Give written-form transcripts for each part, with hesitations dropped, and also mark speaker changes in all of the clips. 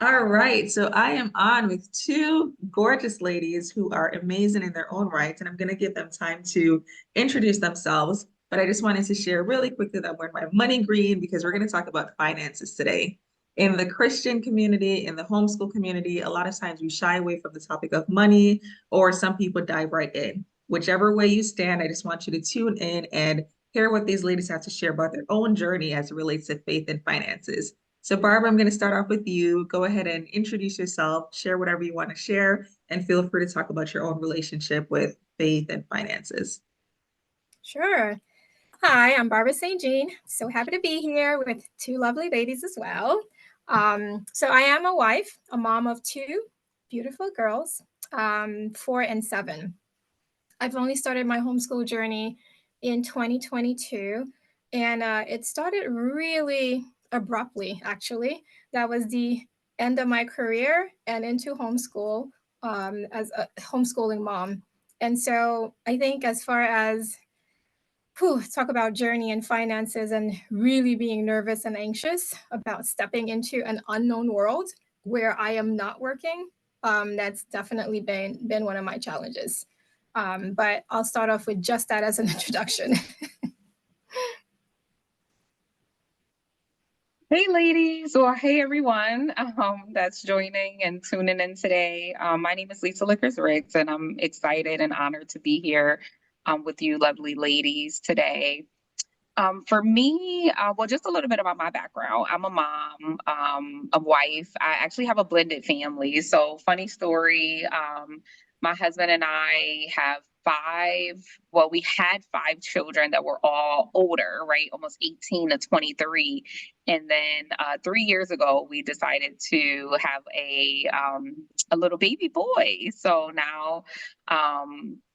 Speaker 1: All right, so I am on with two gorgeous ladies who are amazing in their own right, and I'm going to give them time to introduce themselves. But I just wanted to share really quickly that I'm wearing my money green because we're going to talk about finances today. In the Christian community, in the homeschool community, a lot of times we shy away from the topic of money, or some people dive right in. Whichever way you stand, I just want you to tune in and hear what these ladies have to share about their own journey as it relates to faith and finances. So, Barbara, I'm going to start off with you. Go ahead and introduce yourself, share whatever you want to share, and feel free to talk about your own relationship with faith and finances.
Speaker 2: Sure. Hi, I'm Barbara St. Jean. So happy to be here with two lovely ladies as well. So I am a wife, a mom of two beautiful girls, 4 and 7. I've only started my homeschool journey in 2022, and it started really abruptly, actually. That was the end of my career and into homeschool as a homeschooling mom. And so I think as far as talk about journey and finances and really being nervous and anxious about stepping into an unknown world where I am not working. That's definitely been one of my challenges. But I'll start off with just that as an introduction.
Speaker 3: Hey, ladies, or hey, everyone that's joining and tuning in today. My name is Lisa Lickers Riggs, and I'm excited and honored to be here with you lovely ladies today. For me, well, just a little bit about my background. I'm a mom, a wife. I actually have a blended family. So, funny story. My husband and I have we had 5 children that were all older, right? Almost 18 to 23. And then 3 years ago, we decided to have a little baby boy. So now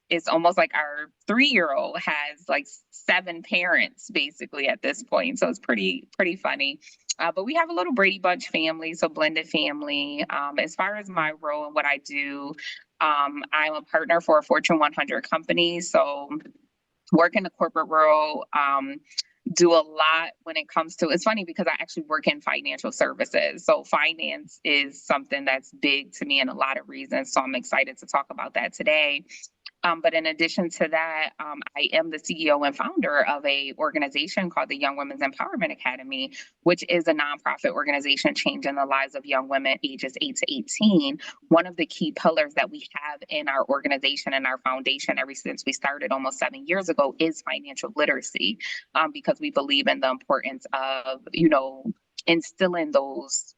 Speaker 3: it's almost like our 3-year-old has like 7 parents basically at this point. So it's pretty funny. But we have a little Brady Bunch family, so blended family. As far as my role and what I do, I'm a partner for a Fortune 100 company. So work in the corporate world, do a lot when it comes to, it's funny because I actually work in financial services. So finance is something that's big to me in a lot of reasons. So I'm excited to talk about that today. But in addition to that, I am the CEO and founder of a organization called the Young Women's Empowerment Academy, which is a nonprofit organization changing the lives of young women ages 8 to 18. One of the key pillars that we have in our organization and our foundation ever since we started almost 7 years ago is financial literacy, because we believe in the importance of, instilling those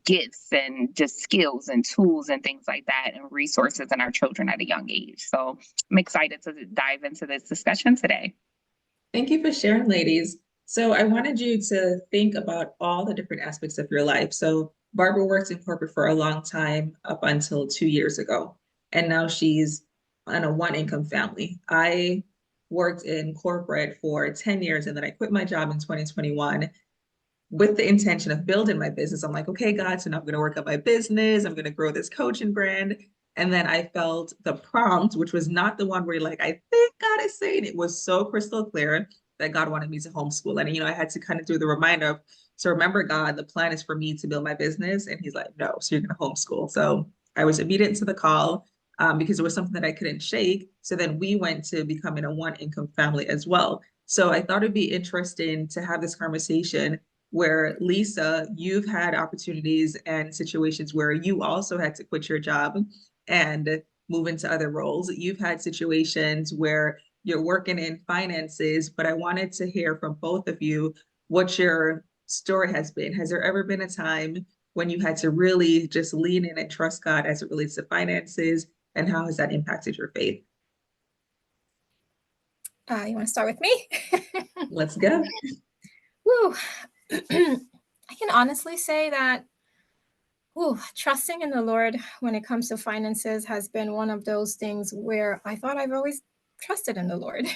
Speaker 3: gifts and just skills and tools and things like that and resources in our children at a young age. So I'm excited to dive into this discussion today.
Speaker 1: Thank you for sharing, ladies. So I wanted you to think about all the different aspects of your life. So Barbara worked in corporate for a long time up until 2 years ago, and now she's on a one-income family. I worked in corporate for 10 years, and then I quit my job in 2021 with the intention of building my business. I'm like, okay, God, so now I'm going to work on my business. I'm going to grow this coaching brand. And then I felt the prompt, which was not the one where you're like, I think God is saying. It was so crystal clear that God wanted me to homeschool. And, I had to kind of do the reminder of, so remember, God, the plan is for me to build my business. And he's like, no, so you're going to homeschool. So I was obedient to the call because it was something that I couldn't shake. So then we went to becoming a one-income family as well. So I thought it'd be interesting to have this conversation where, Lisa, you've had opportunities and situations where you also had to quit your job and move into other roles. You've had situations where you're working in finances, but I wanted to hear from both of you what your story has been. Has there ever been a time when you had to really just lean in and trust God as it relates to finances, and how has that impacted your faith?
Speaker 2: You want to start with me?
Speaker 1: Let's go.
Speaker 2: Woo. I can honestly say that trusting in the Lord when it comes to finances has been one of those things where I thought I've always trusted in the Lord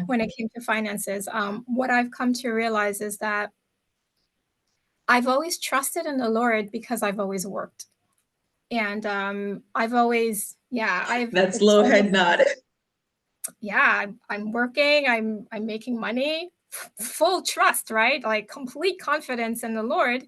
Speaker 2: when it came to finances. What I've come to realize is that I've always trusted in the Lord because I've always worked. And I've always,
Speaker 1: That slow head nod.
Speaker 2: Yeah, I'm working, I'm making money, full trust, right? Like complete confidence in the Lord.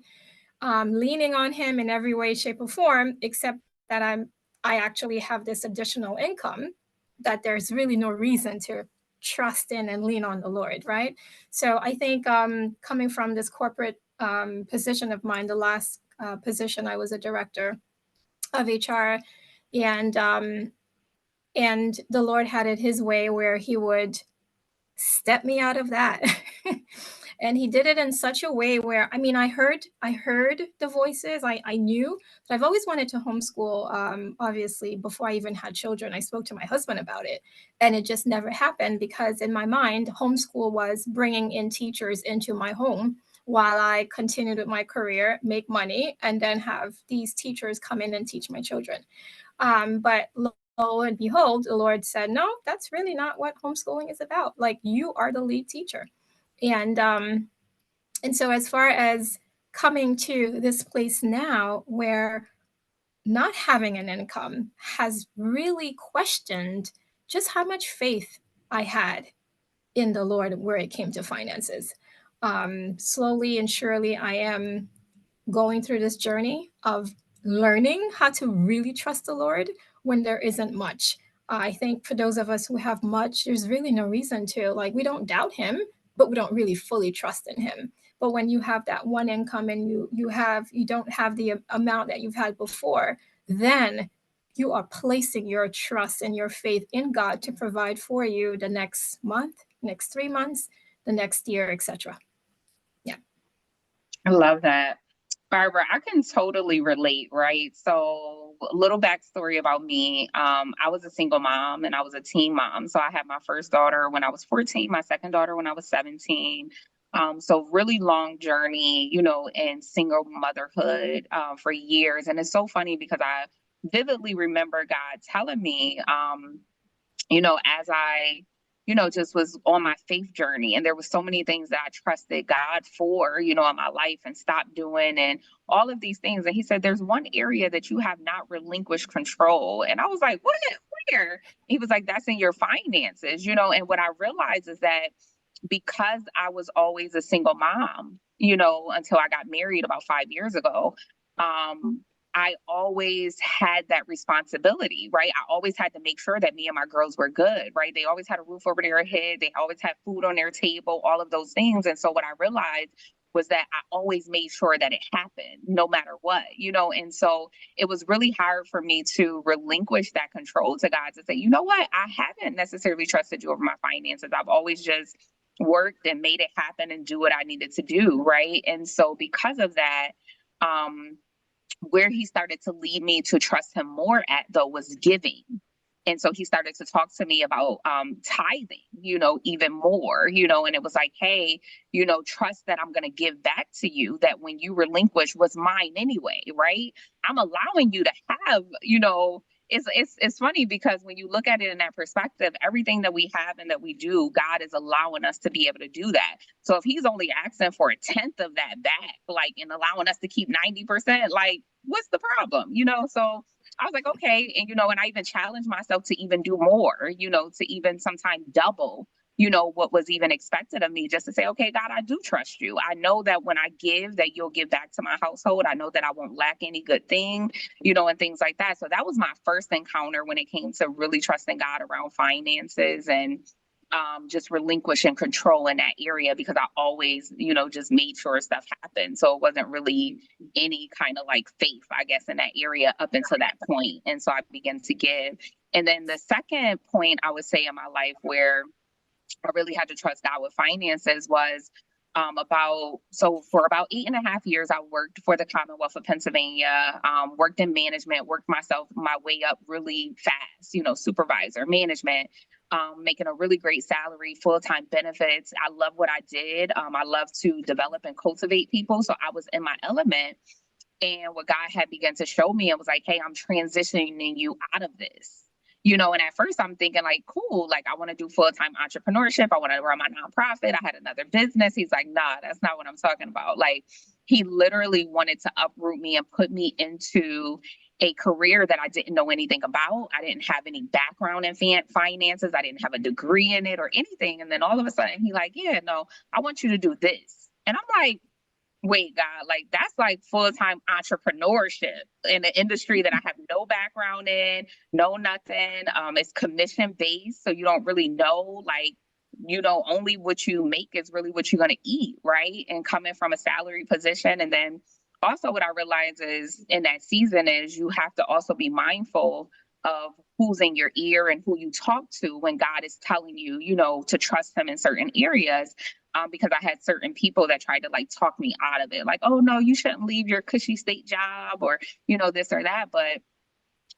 Speaker 2: leaning on him in every way, shape, or form, except that I actually have this additional income that there's really no reason to trust in and lean on the Lord, right? So I think coming from this corporate position of mine, the last position, I was a director of HR, and the Lord had it His way where He would step me out of that. And He did it in such a way where, I mean, I heard the voices. I knew, but I've always wanted to homeschool. Obviously, before I even had children, I spoke to my husband about it, and it just never happened because in my mind, homeschool was bringing in teachers into my home while I continued with my career, make money, and then have these teachers come in and teach my children. But lo and behold, the Lord said, no, that's really not what homeschooling is about. Like, you are the lead teacher. And so as far as coming to this place now where not having an income has really questioned just how much faith I had in the Lord where it came to finances. Slowly and surely, I am going through this journey of learning how to really trust the Lord when there isn't much. I think for those of us who have much, there's really no reason to. Like, we don't doubt Him, but we don't really fully trust in Him. But when you have that one income and you don't have the amount that you've had before, then you are placing your trust and your faith in God to provide for you the next month, next 3 months, the next year, etc. Yeah.
Speaker 3: I love that. Barbara, I can totally relate, right? So a little backstory about me. I was a single mom and I was a teen mom. So I had my first daughter when I was 14, my second daughter when I was 17. So really long journey, in single motherhood for years. And it's so funny because I vividly remember God telling me, as I just was on my faith journey. And there were so many things that I trusted God for, in my life and stopped doing and all of these things. And He said, there's one area that you have not relinquished control. And I was like, what? Where? He was like, that's in your finances, and what I realized is that because I was always a single mom, until I got married about 5 years ago, I always had that responsibility, right? I always had to make sure that me and my girls were good, right? They always had a roof over their head. They always had food on their table, all of those things. And so what I realized was that I always made sure that it happened no matter what, and so it was really hard for me to relinquish that control to God, to say, you know what, I haven't necessarily trusted you over my finances. I've always just worked and made it happen and do what I needed to do, right? And so because of that, where He started to lead me to trust Him more at, though, was giving. And so He started to talk to me about tithing, even more, and it was like, hey, trust that I'm going to give back to you, that when you relinquish was mine anyway, right? I'm allowing you to have, it's funny because when you look at it in that perspective, everything that we have and that we do, God is allowing us to be able to do that. So if He's only asking for a tenth of that back, like, and allowing us to keep 90%, like, what's the problem? So I was like, okay. And, and I even challenged myself to even do more, to even sometimes double, what was even expected of me, just to say, okay, God, I do trust you. I know that when I give, that you'll give back to my household. I know that I won't lack any good thing, and things like that. So that was my first encounter when it came to really trusting God around finances and just relinquishing control in that area, because I always, just made sure stuff happened. So it wasn't really any kind of like faith, I guess, in that area up until that point. And so I began to give. And then the second point I would say in my life where I really had to trust God with finances was for about 8.5 years, I worked for the Commonwealth of Pennsylvania, worked in management, worked myself my way up really fast, supervisor, management, making a really great salary, full-time benefits. I love what I did. I love to develop and cultivate people. So I was in my element. And what God had begun to show me, and was like, hey, I'm transitioning you out of this. And at first I'm thinking like, cool, like I want to do full-time entrepreneurship. I want to run my nonprofit. I had another business. He's like, nah, that's not what I'm talking about. Like, He literally wanted to uproot me and put me into a career that I didn't know anything about. I didn't have any background in finances. I didn't have a degree in it or anything. And then all of a sudden He like, yeah, no, I want you to do this. And I'm like, Wait, God, like that's like full-time entrepreneurship in an industry that I have no background in, no nothing. It's commission based, so you don't really know, like, only what you make is really what you're gonna eat, right? And coming from a salary position, and then also what I realize is in that season is you have to also be mindful of who's in your ear and who you talk to when God is telling you, to trust him in certain areas, because I had certain people that tried to like talk me out of it, like, oh no, you shouldn't leave your cushy state job, or this or that. But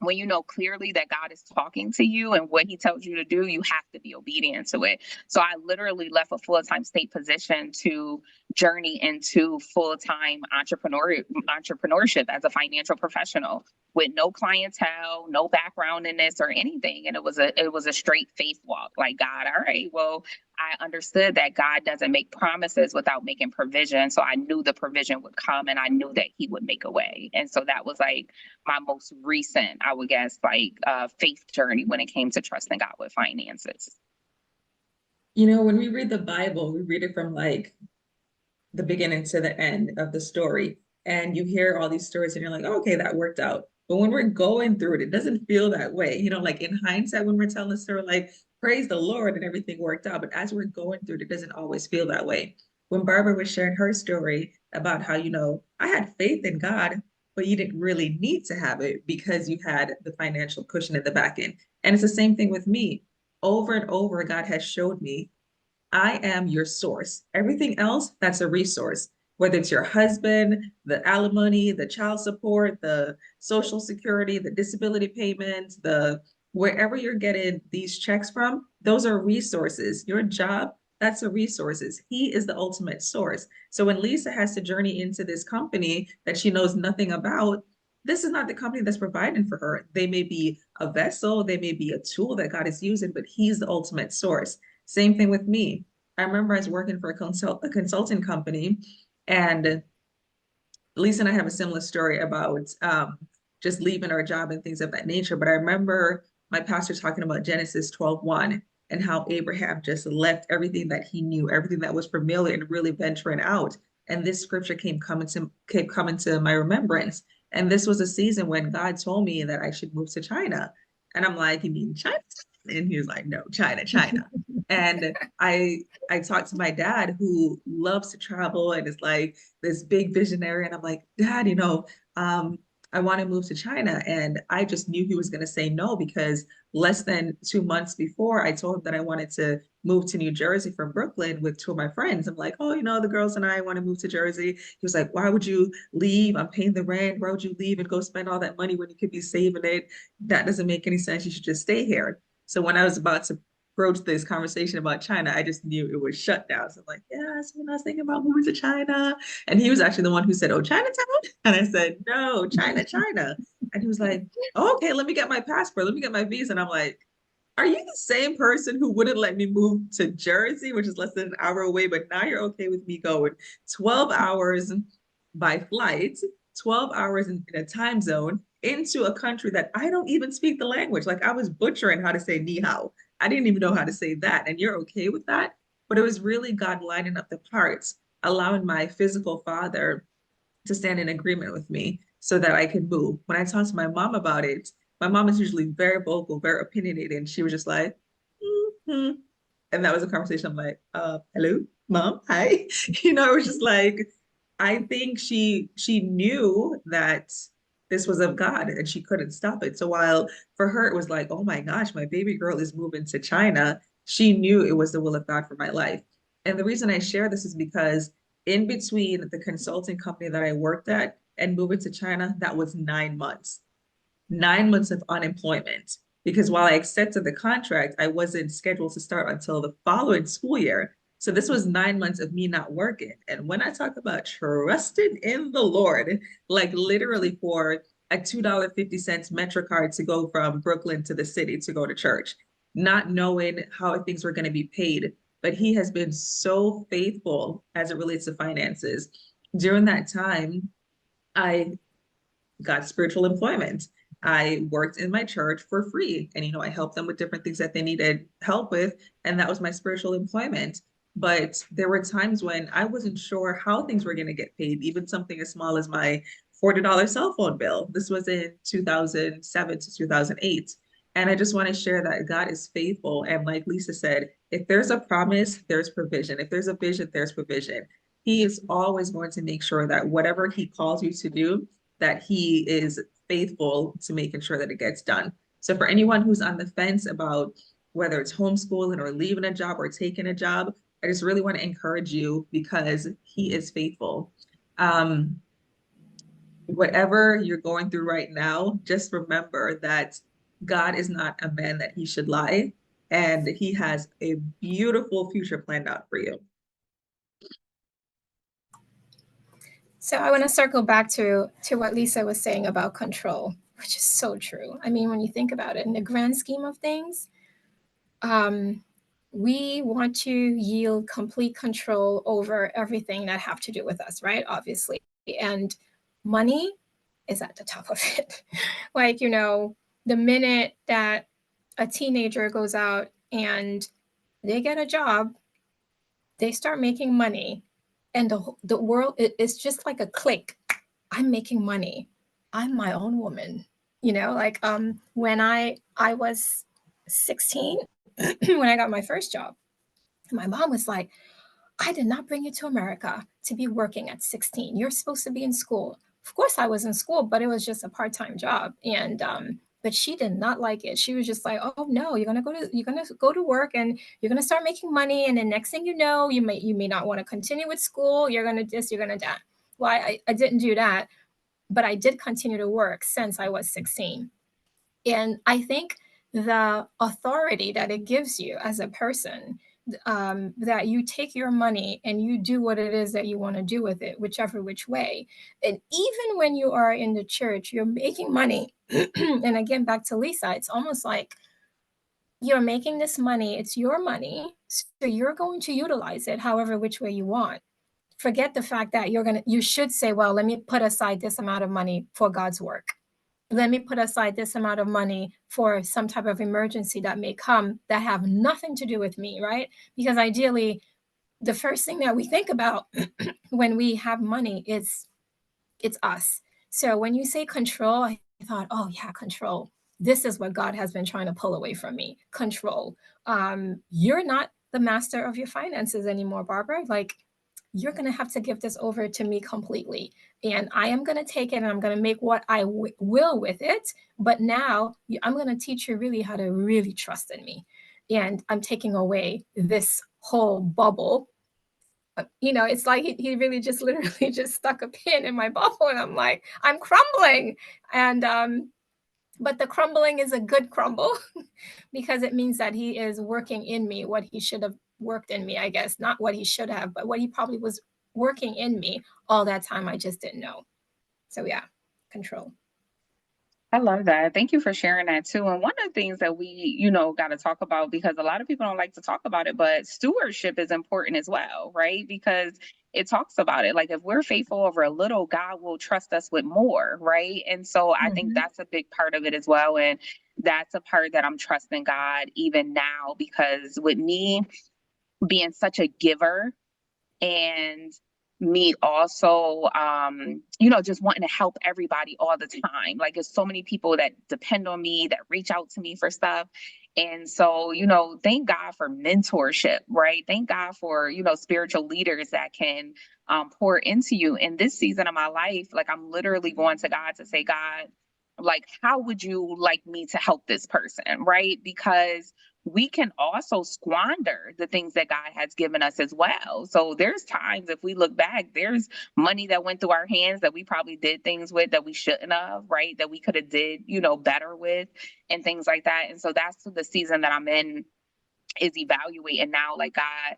Speaker 3: when you know clearly that God is talking to you and what he tells you to do, you have to be obedient to it. So I literally left a full-time state position to journey into full-time entrepreneurship as a financial professional with no clientele, no background in this or anything. And it was a straight faith walk. Like, God, all right, well, I understood that God doesn't make promises without making provision. So I knew the provision would come and I knew that he would make a way. And so that was like my most recent, I would guess, like faith journey when it came to trusting God with finances.
Speaker 1: When we read the Bible, we read it from like the beginning to the end of the story. And you hear all these stories and you're like, oh, okay, that worked out. But when we're going through it, it doesn't feel that way. Like in hindsight, when we're telling the story, like, praise the Lord and everything worked out. But as we're going through it, it doesn't always feel that way. When Barbara was sharing her story about how, I had faith in God, but you didn't really need to have it because you had the financial cushion at the back end. And it's the same thing with me. Over and over, God has showed me I am your source. Everything else, that's a resource. Whether it's your husband, the alimony, the child support, the social security, the disability payments, the wherever you're getting these checks from, those are resources. Your job, that's a resources. He is the ultimate source. So when Lisa has to journey into this company that she knows nothing about, this is not the company that's providing for her. They may be a vessel, they may be a tool that God is using, but he's the ultimate source. Same thing with me. I remember I was working for a consulting company, and Lisa and I have a similar story about just leaving our job and things of that nature. But I remember my pastor talking about Genesis 12:1 and how Abraham just left everything that he knew, everything that was familiar, and really venturing out. And this scripture kept coming to my remembrance. And this was a season when God told me that I should move to China. And I'm like, you mean China? And he was like, no, China, China. And I talked to my dad who loves to travel and is like this big visionary. And I'm like, Dad, I want to move to China. And I just knew he was going to say no because less than 2 months before, I told him that I wanted to move to New Jersey from Brooklyn with two of my friends. I'm like, oh, the girls and I want to move to Jersey. He was like, why would you leave? I'm paying the rent. Why would you leave and go spend all that money when you could be saving it? That doesn't make any sense. You should just stay here. So when I was about to broach this conversation about China, I just knew it was shut down. So I'm like, yeah, so when I was thinking about moving to China, and he was actually the one who said, oh, Chinatown? And I said, no, China, China. And he was like, oh, okay, let me get my passport. Let me get my visa. And I'm like, are you the same person who wouldn't let me move to Jersey, which is less than an hour away, but now you're okay with me going 12 hours by flight, 12 hours in a time zone into a country that I don't even speak the language. Like I was butchering how to say ni hao. I didn't even know how to say that. And you're okay with that? But it was really God lining up the parts, allowing my physical father to stand in agreement with me so that I could move. When I talked to my mom about it, my mom is usually very vocal, very opinionated, and she was just like, mm-hmm. And that was a conversation. I'm like, hello, mom, hi. It was just like, I think she knew that this was of God and she couldn't stop it. So while for her it was like, oh my gosh, my baby girl is moving to China, she knew it was the will of God for my life. And the reason I share this is because in between the consulting company that I worked at and moving to China, that was 9 months. 9 months of unemployment. Because while I accepted the contract, I wasn't scheduled to start until the following school year. So this was 9 months of me not working. And when I talk about trusting in the Lord, like literally for a $2.50 Metro card to go from Brooklyn to the city to go to church, not knowing how things were going to be paid. But he has been so faithful as it relates to finances. During that time, I got spiritual employment. I worked in my church for free. And, I helped them with different things that they needed help with. And that was my spiritual employment. But there were times when I wasn't sure how things were going to get paid, even something as small as my $40 cell phone bill. This was in 2007 to 2008. And I just want to share that God is faithful. And like Lisa said, if there's a promise, there's provision. If there's a vision, there's provision. He is always going to make sure that whatever he calls you to do, that he is faithful to making sure that it gets done. So for anyone who's on the fence about whether it's homeschooling or leaving a job or taking a job, I just really want to encourage you because he is faithful. Um, Whatever you're going through right now, just remember that God is not a man that he should lie, and he has a beautiful future planned out for you.
Speaker 2: So I want to circle back to what Lisa was saying about control, which is so true. I mean, when you think about it, in the grand scheme of things, we want to yield complete control over everything that have to do with us, right? Obviously. And money is at the top of it. Like, you know, the minute that a teenager goes out and they get a job, they start making money, and the world it's just like a click. I'm making money. I'm my own woman. You know, like when I was 16 when I got my first job, my mom was like, I did not bring you to America to be working at 16. You're supposed to be in school. Of course, I was in school, but it was just a part-time job. And but she did not like it. She was just like, "Oh no, you're gonna go to work and you're gonna start making money, and then next thing you know, you may not want to continue with school. You're gonna this, you're gonna that." Well, I didn't do that, but I did continue to work since I was 16. And I think the authority that it gives you as a person, that you take your money and you do what it is that you want to do with it, whichever which way. And even when you are in the church, you're making money. And again, back to Lisa, it's almost like you're making this money, it's your money. So you're going to utilize it however which way you want. Forget the fact that you should say, well, let me put aside this amount of money for God's work. Let me put aside this amount of money for some type of emergency that may come that have nothing to do with me, right? Because ideally, the first thing that we think about when we have money is it's us. So when you say control, I thought, oh yeah, control. This is what God has been trying to pull away from me. Control. You're not the master of your finances anymore, Barbara. Like, you're going to have to give this over to me completely. And I am going to take it and I'm going to make what I will with it. But now I'm going to teach you really how to really trust in me. And I'm taking away this whole bubble. You know, it's like he really just literally just stuck a pin in my bubble. And I'm like, I'm crumbling. And, but the crumbling is a good crumble because it means that he is working in me what he should have worked in me, I guess. Not what he should have, but what he probably was working in me all that time. I just didn't know. So yeah, control.
Speaker 3: I love that. Thank you for sharing that too. And one of the things that we, got to talk about, because a lot of people don't like to talk about it, but stewardship is important as well, right? Because it talks about it. Like if we're faithful over a little, God will trust us with more, right? And so I think that's a big part of it as well. And that's a part that I'm trusting God even now, because with me being such a giver, and me also just wanting to help everybody all the time. Like there's so many people that depend on me, that reach out to me for stuff. And so, thank God for mentorship, right? Thank God for, spiritual leaders that can pour into you. In this season of my life, like I'm literally going to God to say, God, like, how would you like me to help this person, right? Because we can also squander the things that God has given us as well. So there's times, if we look back, there's money that went through our hands that we probably did things with that we shouldn't have, right? That we could have did, better with and things like that. And so that's the season that I'm in, is evaluating now, like, God,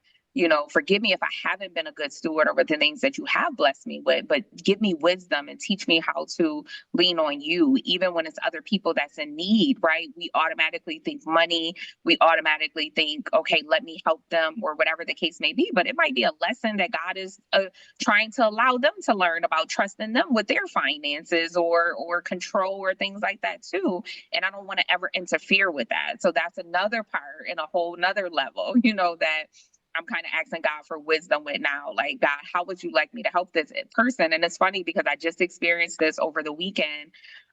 Speaker 3: forgive me if I haven't been a good steward over the things that you have blessed me with, but give me wisdom and teach me how to lean on you, even when it's other people that's in need, right? We automatically think money. We automatically think, okay, let me help them, or whatever the case may be. But it might be a lesson that God is trying to allow them to learn about trusting them with their finances or control or things like that too. And I don't want to ever interfere with that. So that's another part in a whole nother level, that I'm kind of asking God for wisdom with now. Like, God, how would you like me to help this person? And it's funny because I just experienced this over the weekend.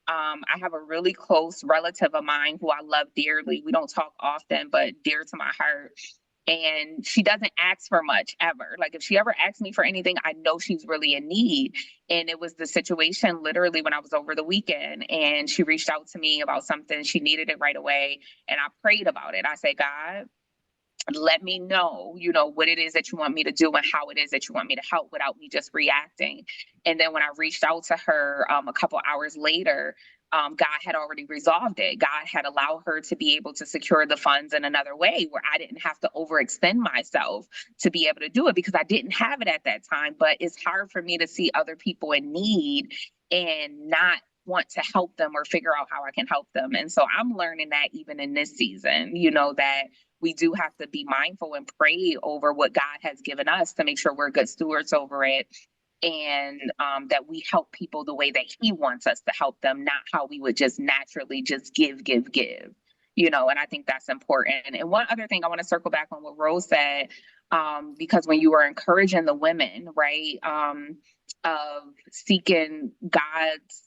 Speaker 3: I have a really close relative of mine who I love dearly. We don't talk often, but dear to my heart. And she doesn't ask for much ever. Like, if she ever asks me for anything, I know she's really in need. And it was the situation literally when I was over the weekend, and she reached out to me about something. She needed it right away. And I prayed about it. I said, God, let me know, what it is that you want me to do and how it is that you want me to help without me just reacting. And then when I reached out to her a couple hours later, God had already resolved it. God had allowed her to be able to secure the funds in another way where I didn't have to overextend myself to be able to do it because I didn't have it at that time. But it's hard for me to see other people in need and not want to help them or figure out how I can help them. And so I'm learning that even in this season, that we do have to be mindful and pray over what God has given us to make sure we're good stewards over it, and that we help people the way that He wants us to help them, not how we would just naturally just give. And I think that's important. And one other thing I want to circle back on what Rose said, because when you were encouraging the women, right, of seeking God's,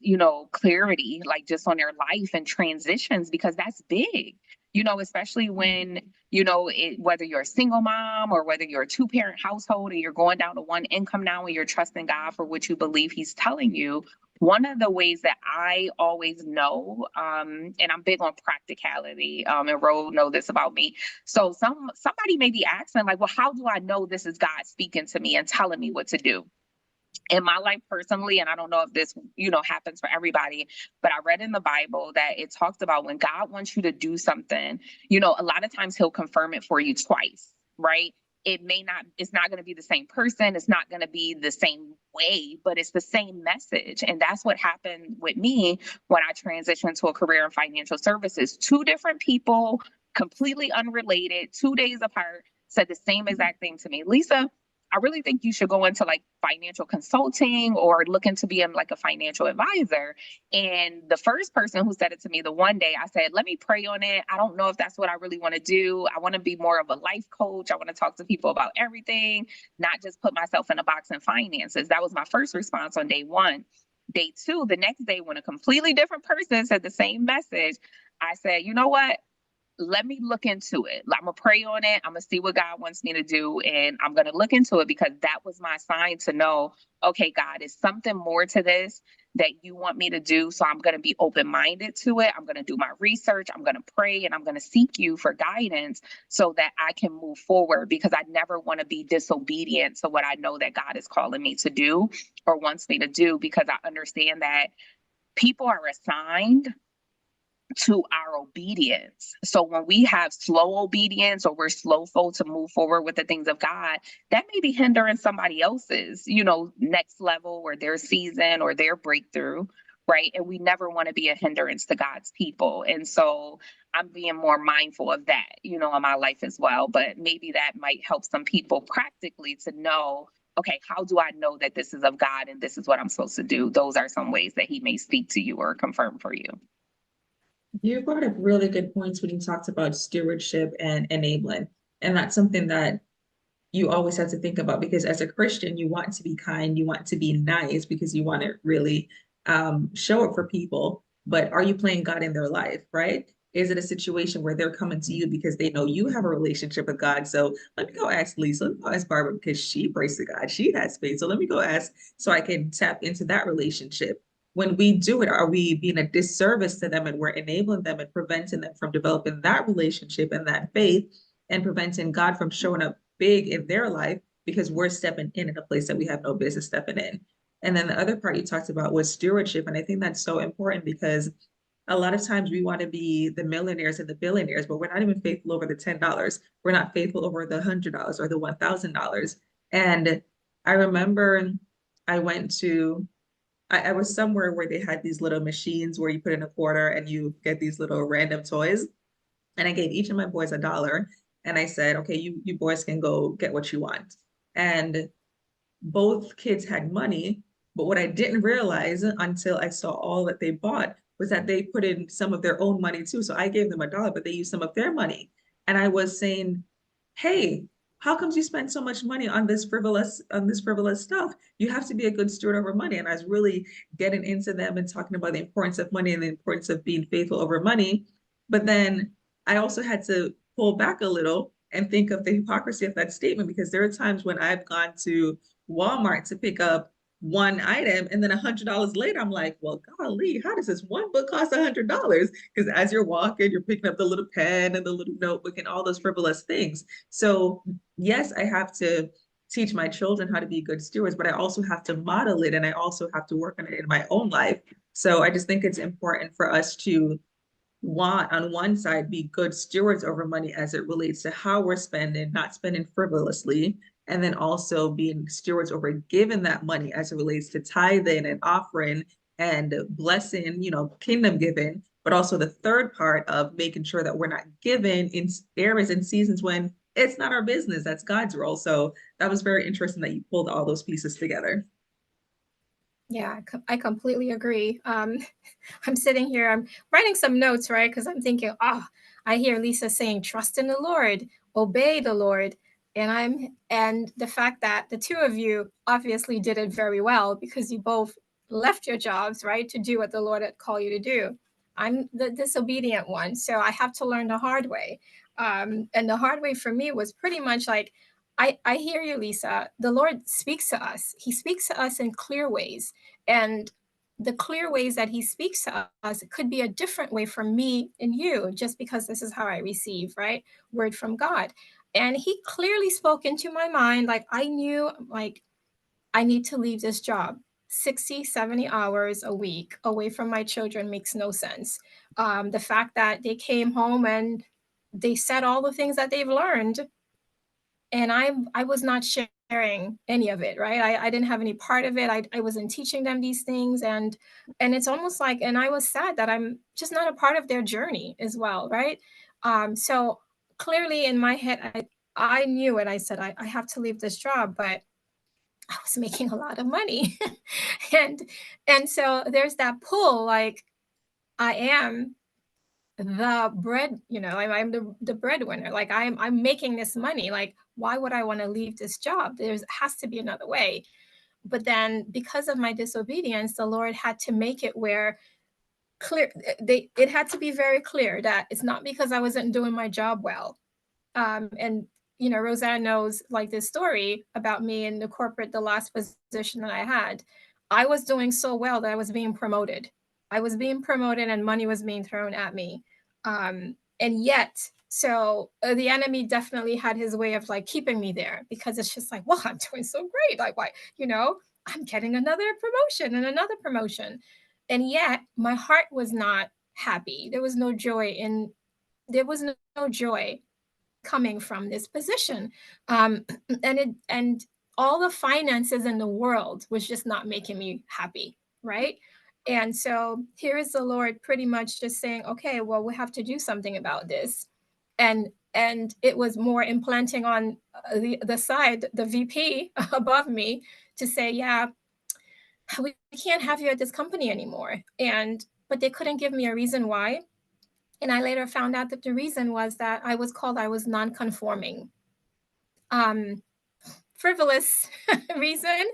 Speaker 3: clarity, like just on their life and transitions, because that's big, especially when, whether you're a single mom or whether you're a two-parent household and you're going down to one income now and you're trusting God for what you believe He's telling you. One of the ways that I always know, and I'm big on practicality, and Ro know this about me. So somebody may be asking, like, well, how do I know this is God speaking to me and telling me what to do? In my life personally, and I don't know if this, happens for everybody, but I read in the Bible that it talks about when God wants you to do something, a lot of times He'll confirm it for you twice, right? It's not going to be the same person. It's not going to be the same way, but it's the same message. And that's what happened with me when I transitioned to a career in financial services. Two different people, completely unrelated, 2 days apart, said the same exact thing to me. Lisa, I really think you should go into like financial consulting or look into being like a financial advisor. And the first person who said it to me the one day, I said, let me pray on it. I don't know if that's what I really want to do. I want to be more of a life coach. I want to talk to people about everything, not just put myself in a box in finances. That was my first response on day one. Day two, the next day, when a completely different person said the same message, I said, you know what? Let me look into it. I'm going to pray on it. I'm going to see what God wants me to do. And I'm going to look into it because that was my sign to know, okay, God, is something more to this that you want me to do. So I'm going to be open-minded to it. I'm going to do my research. I'm going to pray and I'm going to seek you for guidance so that I can move forward, because I never want to be disobedient to what I know that God is calling me to do or wants me to do, because I understand that people are assigned to our obedience. So when we have slow obedience or we're slowful to move forward with the things of God, that may be hindering somebody else's, next level or their season or their breakthrough, right? And we never want to be a hindrance to God's people. And so I'm being more mindful of that, in my life as well. But maybe that might help some people practically to know, okay, how do I know that this is of God and this is what I'm supposed to do? Those are some ways that He may speak to you or confirm for you.
Speaker 1: You brought up really good points when you talked about stewardship and enabling. And that's something that you always have to think about, because as a Christian, you want to be kind, you want to be nice because you want to really show up for people. But are you playing God in their life, right? Is it a situation where they're coming to you because they know you have a relationship with God? So let me go ask Lisa, let me go ask Barbara, because she prays to God, she has faith. So let me go ask so I can tap into that relationship. When we do it, are we being a disservice to them, and we're enabling them and preventing them from developing that relationship and that faith, and preventing God from showing up big in their life because we're stepping in a place that we have no business stepping in? And then the other part you talked about was stewardship. And I think that's so important, because a lot of times we want to be the millionaires and the billionaires, but we're not even faithful over the $10. We're not faithful over the $100 or the $1,000. And I remember I went to I was somewhere where they had these little machines where you put in a quarter and you get these little random toys. And I gave each of my boys $1. And I said, okay, you boys can go get what you want. And both kids had money. But what I didn't realize until I saw all that they bought was that they put in some of their own money too. So I gave them $1, but they used some of their money. And I was saying, hey, how comes you spend so much money on this frivolous stuff? You have to be a good steward over money. And I was really getting into them and talking about the importance of money and the importance of being faithful over money. But then I also had to pull back a little and think of the hypocrisy of that statement, because there are times when I've gone to Walmart to pick up one item, and then $100 later, I'm like, well, golly, how does this one book cost $100? Because as you're walking, you're picking up the little pen and the little notebook and all those frivolous things. So yes, I have to teach my children how to be good stewards, but I also have to model it, and I also have to work on it in my own life. So I just think it's important for us to want on one side be good stewards over money as it relates to how we're spending, not spending frivolously, and then also being stewards over giving that money as it relates to tithing and offering and blessing, kingdom giving. But also the third part of making sure that we're not giving in areas and seasons when it's not our business, that's God's role. So that was very interesting that you pulled all those pieces together.
Speaker 2: Yeah, I completely agree. I'm sitting here, I'm writing some notes, right? Because I'm thinking, oh, I hear Lisa saying, trust in the Lord, obey the Lord. And the fact that the two of you obviously did it very well because you both left your jobs, right, to do what the Lord had called you to do. I'm the disobedient one, so I have to learn the hard way. And the hard way for me was pretty much like, I hear you, Lisa. The Lord speaks to us. He speaks to us in clear ways. And the clear ways that he speaks to us, it could be a different way from me and you, just because this is how I receive, right? Word from God. And he clearly spoke into my mind. Like I knew, like, I need to leave this job. 60, 70 hours a week away from my children makes no sense. The fact that they came home and they said all the things that they've learned, and I was not sharing any of it, right? I didn't have any part of it. I wasn't teaching them these things, and it's almost like, and I was sad that I'm just not a part of their journey as well, right? So clearly in my head, I knew it. I said I have to leave this job, but I was making a lot of money, and and so there's that pull, like I am the bread, I'm the breadwinner, like I'm making this money, like why would I want to leave this job? There's has to be another way. But then because of my disobedience, the Lord had to make it where clear, it had to be very clear that it's not because I wasn't doing my job well. And Roseanne knows like this story about me in the corporate, the last position that I had. I was doing so well that I was being promoted. I was being promoted and money was being thrown at me. And yet, so the enemy definitely had his way of like keeping me there, because it's just like, well, I'm doing so great. Like, why, I'm getting another promotion and another promotion. And yet my heart was not happy. There was no joy coming from this position. And all the finances in the world was just not making me happy, right? And so here is the Lord pretty much just saying, okay, well, we have to do something about this. And it was more implanting on the side, the VP above me, to say, yeah, we can't have you at this company anymore. But they couldn't give me a reason why. And I later found out that the reason was that I was non-conforming. Um, Frivolous reason.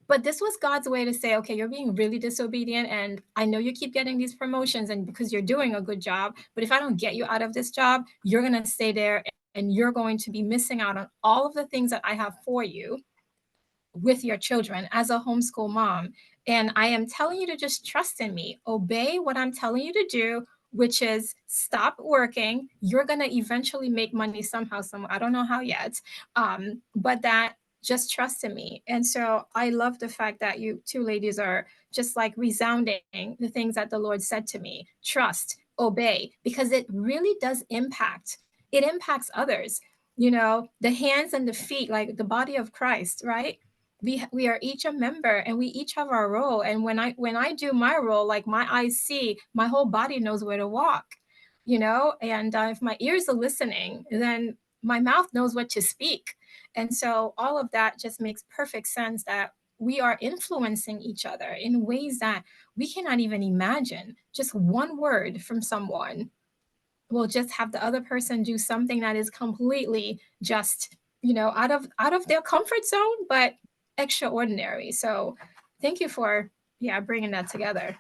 Speaker 2: But this was God's way to say, okay, you're being really disobedient, and I know you keep getting these promotions and because you're doing a good job, but if I don't get you out of this job, you're going to stay there and you're going to be missing out on all of the things that I have for you with your children as a homeschool mom. And I am telling you to just trust in me, obey what I'm telling you to do, which is stop working. You're going to eventually make money somehow, somewhere. I don't know how yet, but that just trust in me. And so I love the fact that you two ladies are just like resounding the things that the Lord said to me. Trust, obey, because it really does impact. It impacts others, the hands and the feet, like the body of Christ, right? We are each a member and we each have our role. And when I do my role, like my eyes see, my whole body knows where to walk, and if my ears are listening, then my mouth knows what to speak. And so all of that just makes perfect sense, that we are influencing each other in ways that we cannot even imagine. Just one word from someone will just have the other person do something that is completely just, out of their comfort zone, but extraordinary. So thank you for, bringing that together.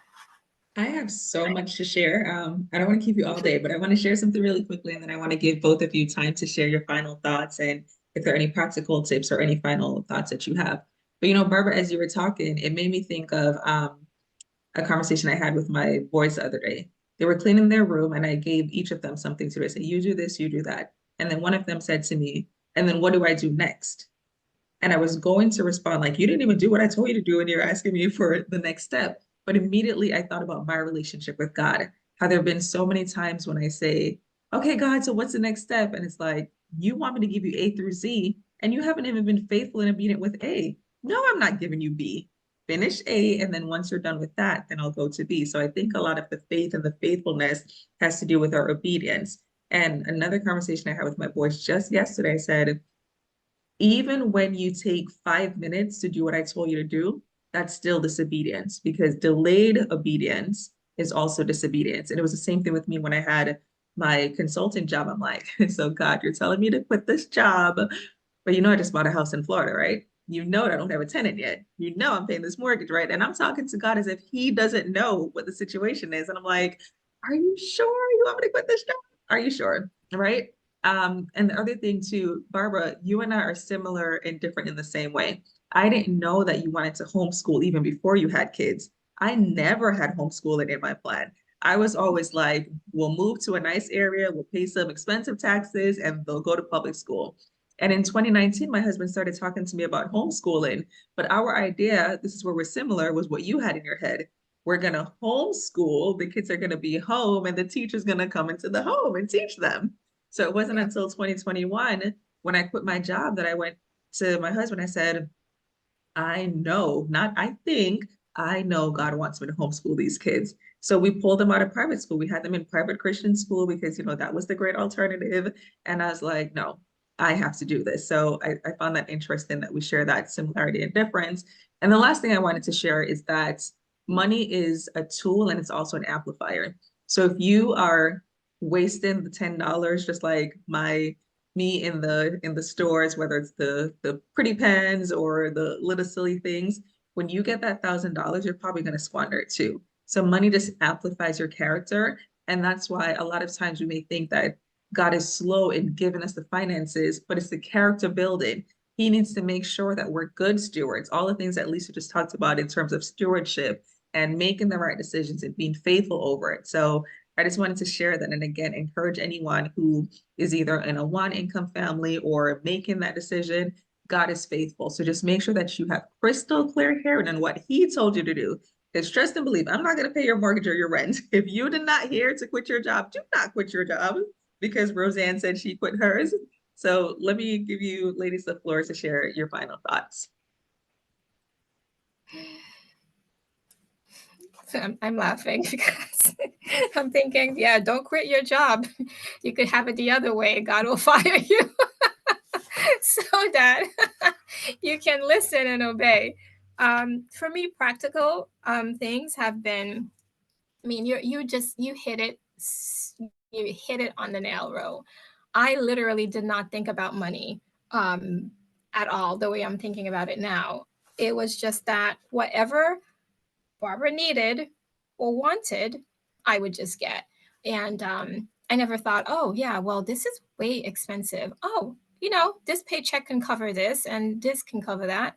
Speaker 1: I have so much to share. I don't want to keep you all day, but I want to share something really quickly, and then I want to give both of you time to share your final thoughts and if there are any practical tips or any final thoughts that you have. But Barbara, as you were talking, it made me think of a conversation I had with my boys the other day. They were cleaning their room, and I gave each of them something to do. I said, "You do this, you do that." And then one of them said to me, "And then what do I do next?" And I was going to respond like, "You didn't even do what I told you to do, and you're asking me for the next step." But immediately I thought about my relationship with God, how there have been so many times when I say, "Okay, God, so what's the next step?" And it's like, "You want me to give you A through Z, and you haven't even been faithful and obedient with A. No, I'm not giving you B. Finish A, and then once you're done with that, then I'll go to B." So I think a lot of the faith and the faithfulness has to do with our obedience. And another conversation I had with my boys just yesterday, I said, even when you take 5 minutes to do what I told you to do, that's still disobedience, because delayed obedience is also disobedience. And it was the same thing with me when I had my consulting job. I'm like, "So God, you're telling me to quit this job, but I just bought a house in Florida, right? I don't have a tenant yet. I'm paying this mortgage, right?" And I'm talking to God as if he doesn't know what the situation is. And I'm like, "Are you sure you want me to quit this job? Are you sure?" Right? And the other thing too, Barbara, you and I are similar and different in the same way. I didn't know that you wanted to homeschool even before you had kids. I never had homeschooling in my plan. I was always like, we'll move to a nice area, we'll pay some expensive taxes, and they'll go to public school. And in 2019, my husband started talking to me about homeschooling. But our idea, this is where we're similar, was what you had in your head. We're going to homeschool, the kids are going to be home, and the teacher's going to come into the home and teach them. So it wasn't until 2021 when I quit my job that I went to my husband. I said, "I know, not I think, I know God wants me to homeschool these kids." So we pulled them out of private school. We had them in private Christian school because, that was the great alternative. And I was like, "No, I have to do this." So I found that interesting that we share that similarity and difference. And the last thing I wanted to share is that money is a tool and it's also an amplifier. So if you are wasting the $10, just like me in the stores, whether it's the pretty pens or the little silly things, when you get that $1,000, you're probably going to squander it too. So money just amplifies your character. And that's why a lot of times we may think that God is slow in giving us the finances, but it's the character building. He needs to make sure that we're good stewards, all the things that Lisa just talked about in terms of stewardship and making the right decisions and being faithful over it. So I just wanted to share that, and again, encourage anyone who is either in a one income family or making that decision. God is faithful. So just make sure that you have crystal clear hearing on what he told you to do. Because trust and believe, I'm not going to pay your mortgage or your rent. If you did not hear to quit your job, do not quit your job, because Roseanne said she quit hers. So let me give you ladies the floor to share your final thoughts.
Speaker 2: I'm laughing because I'm thinking, don't quit your job. You could have it the other way. God will fire you so that you can listen and obey. For me, practical things have been, I mean, you hit it on the nail, Ro. I literally did not think about money at all the way I'm thinking about it now. It was just that whatever Barbara needed or wanted, I would just get. And I never thought, oh, yeah, well, this is way expensive. Oh, this paycheck can cover this and this can cover that.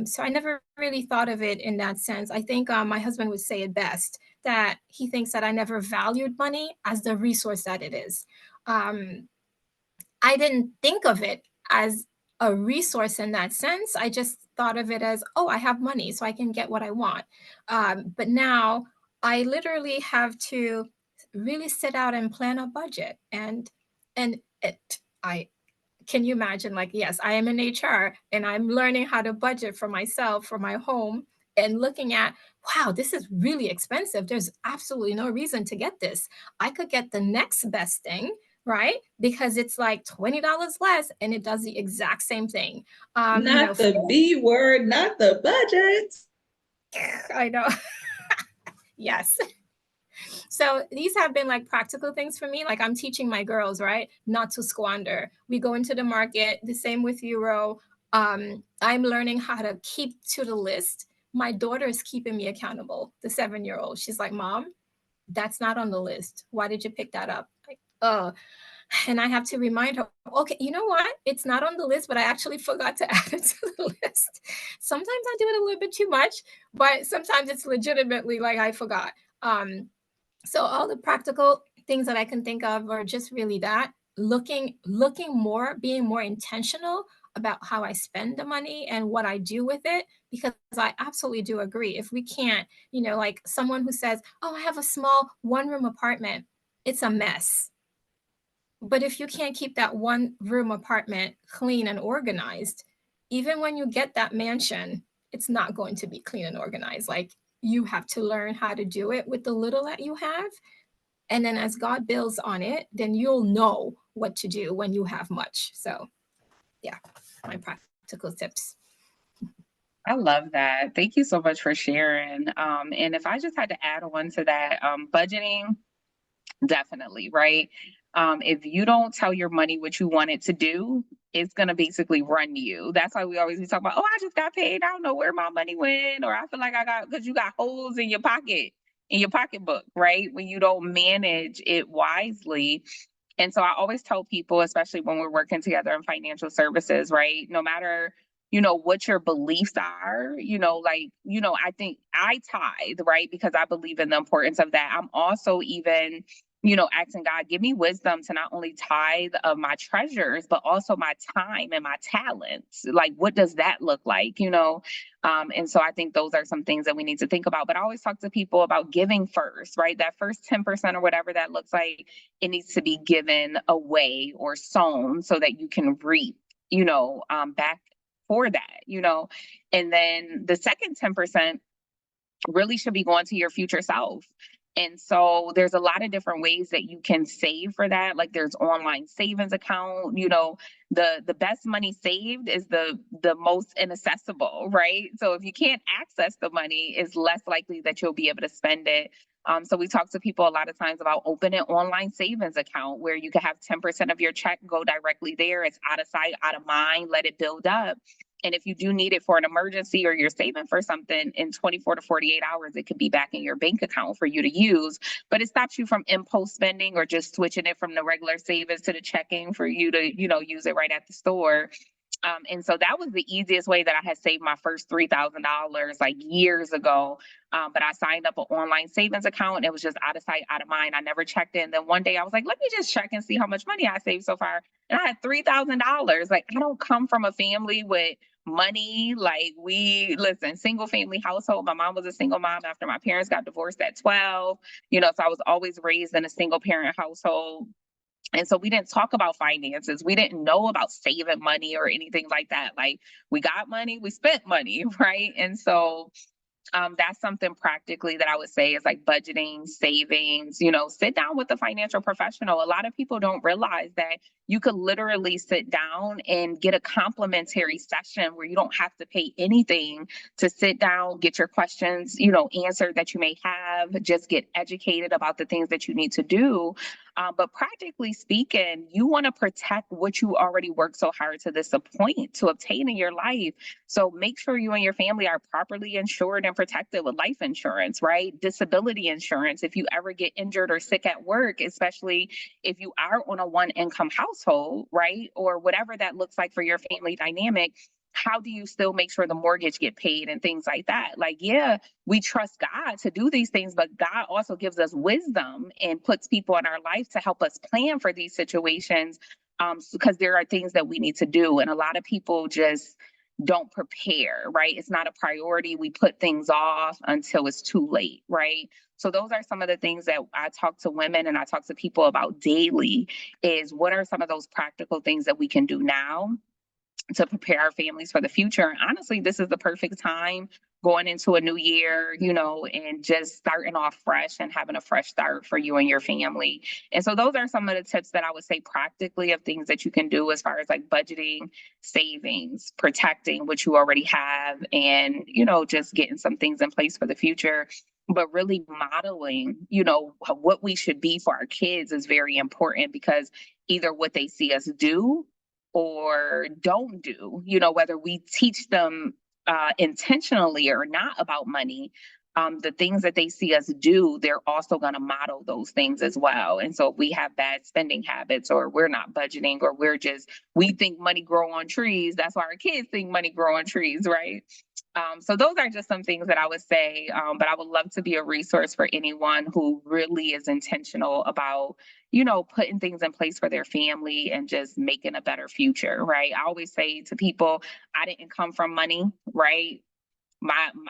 Speaker 2: So I never really thought of it in that sense. I think my husband would say it best, that he thinks that I never valued money as the resource that it is. I didn't think of it as a resource in that sense. I just thought of it as, oh, I have money, so I can get what I want. But now I literally have to really sit out and plan a budget. And I can you imagine, like, yes, I am in HR and I'm learning how to budget for myself, for my home, and looking at, wow, this is really expensive. There's absolutely no reason to get this. I could get the next best thing, right? Because it's like $20 less and it does the exact same thing.
Speaker 1: Not the B word, not the budget.
Speaker 2: I know. Yes. So these have been like practical things for me. Like I'm teaching my girls, right, not to squander. We go into the market, the same with Euro. I'm learning how to keep to the list. My daughter is keeping me accountable, the 7-year-old. She's like, Mom, that's not on the list. Why did you pick that up? Like, oh, and I have to remind her, okay, you know what? It's not on the list, but I actually forgot to add it to the list. Sometimes I do it a little bit too much, but sometimes it's legitimately like I forgot. So all the practical things that I can think of are just really that looking more, being more intentional about how I spend the money and what I do with it, because I absolutely do agree. If we can't, like someone who says, oh, I have a small 1-room apartment, it's a mess. But if you can't keep that 1-room apartment clean and organized, even when you get that mansion, it's not going to be clean and organized. Like you have to learn how to do it with the little that you have. And then as God builds on it, then you'll know what to do when you have much. So yeah, my practical tips.
Speaker 3: I love that. Thank you so much for sharing. And if I just had to add on to that, budgeting, definitely, right? If you don't tell your money what you want it to do, it's gonna basically run you. That's why we always be talking about, oh, I just got paid. I don't know where my money went, or I feel like I got, because you got holes in your pocket, in your pocketbook, right? When you don't manage it wisely. And so I always tell people, especially when we're working together in financial services, right? No matter, what your beliefs are, I think I tithe, right? Because I believe in the importance of that. I'm also even, asking God, give me wisdom to not only tithe of my treasures, but also my time and my talents. Like, what does that look like, and so I think those are some things that we need to think about. But I always talk to people about giving first, right? That first 10% or whatever that looks like, it needs to be given away or sown so that you can reap, back for that, and then the second 10% really should be going to your future self. And so there's a lot of different ways that you can save for that. Like there's online savings account, the best money saved is the most inaccessible, right? So if you can't access the money, it's less likely that you'll be able to spend it. So we talk to people a lot of times about opening an online savings account where you can have 10% of your check go directly there. It's out of sight, out of mind, let it build up. And if you do need it for an emergency or you're saving for something in 24 to 48 hours, it could be back in your bank account for you to use. But it stops you from impulse spending or just switching it from the regular savings to the checking for you to, use it right at the store. And so that was the easiest way that I had saved my first $3,000 like years ago. But I signed up an online savings account and it was just out of sight, out of mind. I never checked in. Then one day I was like, let me just check and see how much money I saved so far. And I had $3,000. Like I don't come from a family with money. Like listen, single family household. My mom was a single mom after my parents got divorced at 12, so I was always raised in a single parent household. And so we didn't talk about finances. We didn't know about saving money or anything like that. Like we got money, we spent money, right? And so that's something practically that I would say is like budgeting, savings, sit down with a financial professional. A lot of people don't realize that you could literally sit down and get a complimentary session where you don't have to pay anything to sit down, get your questions, answered that you may have, just get educated about the things that you need to do. But practically speaking, you want to protect what you already worked so hard to this point to obtain in your life. So make sure you and your family are properly insured and protected with life insurance, right? Disability insurance. If you ever get injured or sick at work, especially if you are on a 1-income household, right? Or whatever that looks like for your family dynamic, how do you still make sure the mortgage get paid and things like that? Like, yeah, we trust God to do these things, but God also gives us wisdom and puts people in our life to help us plan for these situations, because there are things that we need to do. And a lot of people just don't prepare, right? It's not a priority. We put things off until it's too late, right? So those are some of the things that I talk to women and I talk to people about daily is what are some of those practical things that we can do now to prepare our families for the future. And honestly, this is the perfect time going into a new year, and just starting off fresh and having a fresh start for you and your family. And so those are some of the tips that I would say practically of things that you can do as far as like budgeting, savings, protecting what you already have, and, just getting some things in place for the future. but really modeling, you know, what we should be for our kids is very important, because either what they see us do or don't do, you know, whether we teach them intentionally or not about money, the things that they see us do, they're also going to model those things as well. And so if we have bad spending habits, or we're not budgeting, or we think money grow on trees, that's why our kids think money grow on trees, right? So those are just some things that I would say, but I would love to be a resource for anyone who really is intentional about, you know, putting things in place for their family and just making a better future, right? I always say to people, I didn't come from money, right?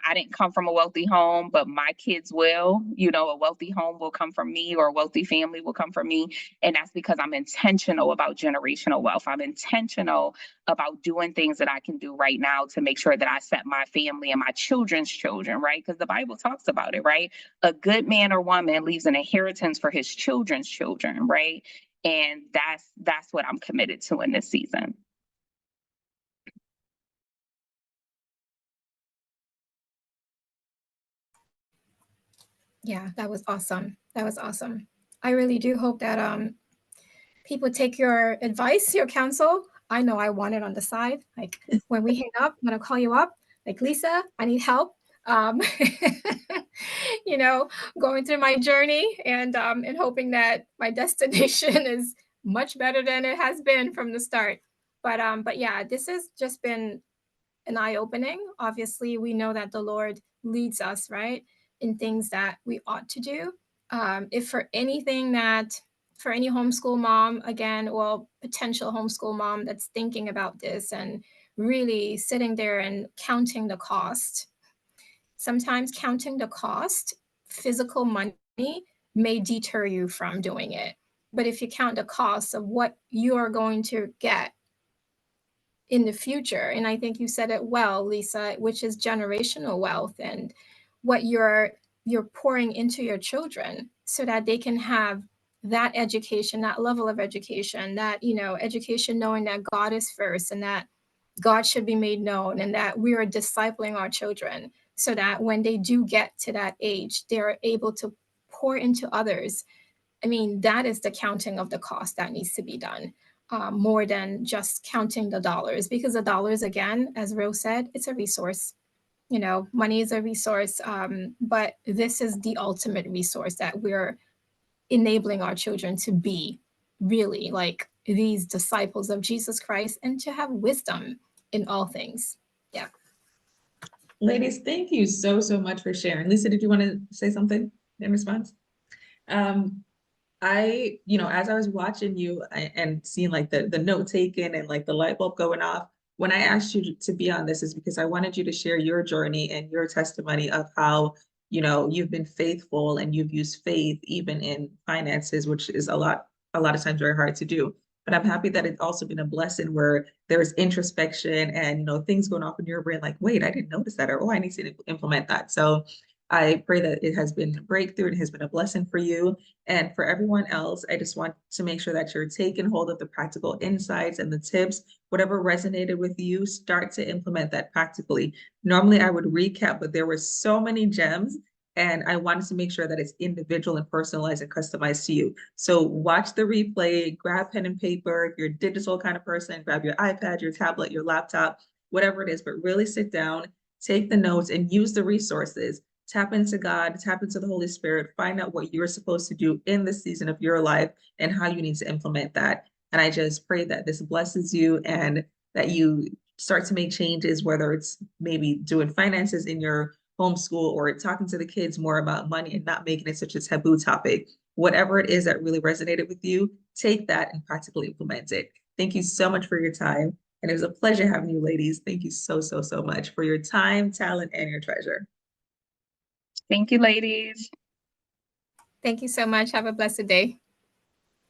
Speaker 3: I didn't come from a wealthy home, but my kids will. You know, a wealthy home will come from me, or a wealthy family will come from me. And that's because I'm intentional about generational wealth. I'm intentional about doing things that I can do right now to make sure that I set my family and my children's children, right? Because the Bible talks about it, right? A good man or woman leaves an inheritance for his children's children, right? And that's what I'm committed to in this season.
Speaker 2: Yeah, that was awesome. That was awesome. I really do hope that people take your advice, your counsel. I know I want it on the side. Like when we hang up, I'm gonna call you up. Like, Lisa, I need help. Um, you know, going through my journey and hoping that my destination is much better than it has been from the start. But yeah, this has just been an eye opening. Obviously, we know that the Lord leads us, right, in things that we ought to do. If for anything that, for any homeschool mom, again, well, potential homeschool mom that's thinking about this and really sitting there and counting the cost, sometimes counting the cost, physical money, may deter you from doing it. But if you count the cost of what you are going to get in the future, and I think you said it well, Lisa, which is generational wealth, and what you're pouring into your children so that they can have that education, that level of education, that, you know, education knowing that God is first and that God should be made known, and that we are discipling our children so that when they do get to that age, they're able to pour into others. I mean, that is the counting of the cost that needs to be done, more than just counting the dollars, because the dollars, again, as Rose said, it's a resource. You know, money is a resource, but this is the ultimate resource that we're enabling our children to be really like these disciples of Jesus Christ and to have wisdom in all things. Yeah.
Speaker 1: Ladies, thank you so, so much for sharing. Lisa, did you want to say something in response? As I was watching you and seeing like the note taken and like the light bulb going off, when I asked you to be on this is because I wanted you to share your journey and your testimony of how, you've been faithful and you've used faith even in finances, which is a lot of times very hard to do. But I'm happy that it's also been a blessing where there's introspection and, things going off in your brain like, wait, I didn't notice that, or, oh, I need to implement that. So I pray that it has been a breakthrough and has been a blessing for you. And for everyone else, I just want to make sure that you're taking hold of the practical insights and the tips. Whatever resonated with you, start to implement that practically. Normally I would recap, but there were so many gems, and I wanted to make sure that it's individual and personalized and customized to you. So watch the replay, grab pen and paper. If you're a digital kind of person, grab your iPad, your tablet, your laptop, whatever it is, but really sit down, take the notes, and use the resources. Tap into God, tap into the Holy Spirit, find out what you're supposed to do in this season of your life and how you need to implement that. And I just pray that this blesses you and that you start to make changes, whether it's maybe doing finances in your homeschool or talking to the kids more about money and not making it such a taboo topic. Whatever it is that really resonated with you, take that and practically implement it. Thank you so much for your time. And it was a pleasure having you, ladies. Thank you so, so, so much for your time, talent, and your treasure.
Speaker 3: Thank you, ladies.
Speaker 2: Thank you so much. Have a blessed day.